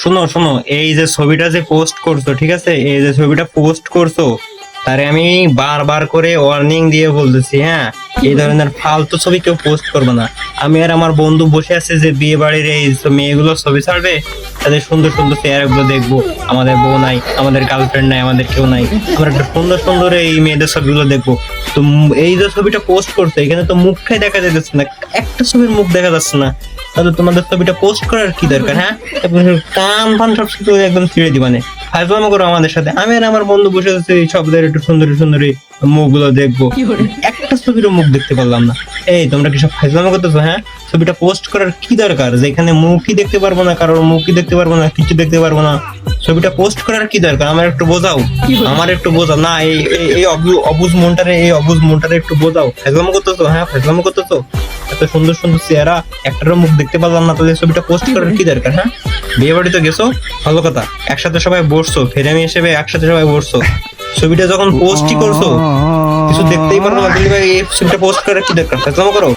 শোনো শোনো, এই যে ছবিটা যে পোস্ট করছো, ঠিক আছে, এই যে ছবিটা পোস্ট করছো, তারে আমি বারবার করে ওয়ার্নিং দিয়ে বলতেছি, হ্যাঁ, এই ধরনের ফালতু ছবি কেউ পোস্ট করবে না। আমি আর আমার বন্ধু বসে আছে যে বিয়ে বাড়ির এই মেয়েগুলো ছবি ছাড়বে, তাদের সুন্দর সুন্দর চেহারা গুলো দেখবো। আমাদের বউ নাই, আমাদের গার্লফ্রেন্ড নাই, আমাদের কেউ নাই, আমরা একটা সুন্দর সুন্দর এই মেয়েদের ছবিগুলো দেখবো। তো এই যে ছবিটা পোস্ট করছে, এখানে তো মুখটাই দেখা যাচ্ছে না, একটা ছবির মুখ দেখা যাচ্ছে না। তাহলে তোমাদের ছবিটা পোস্ট করার কি দরকার? হ্যাঁ, কান ফান সব কিছু একদম ছিঁড়ে দিবানে, ফাজলামো করো আমাদের সাথে। আমি আর আমার বন্ধু বসে আছি, সবদের একটু সুন্দরী সুন্দরী মুখগুলো দেখবো, একটা ছবিরও মুখ দেখতে পারলাম না। এই তোমরা কি সব ফাজলামো করতেছো? হ্যাঁ, ছবিটা পোস্ট করার কি দরকার? যেখানে মুখই দেখতে পারবো না, কারোর মুখই দেখতে পারবো না, কিছু দেখতে পারবো না, ছবিটা পোস্ট করার কি দরকার? আমার একটু বোঝাও, আমার একটু বোঝাও না। এই অবুজ মনটারে একটু বোঝাও। ফাজলামো করতেছো? হ্যাঁ, ফাজলামো করতেছো। এত সুন্দর সুন্দর চেহারা, একটারও মুখ দেখতে পারলাম না, তাহলে ছবিটা পোস্ট করার কি দরকার? হ্যাঁ, বিয়ে বাড়িতে গেছো, ভালো কথা, একসাথে সবাই বসছো, ফেরেমি হিসেবে একসাথে সবাই বসছো, ছবিটা যখন পোস্টই করছো কিছু দেখতেই পারবো না, তাহলে ভাই এই ছবিটা পোস্ট করার কি দরকার? ফাজলামো করো।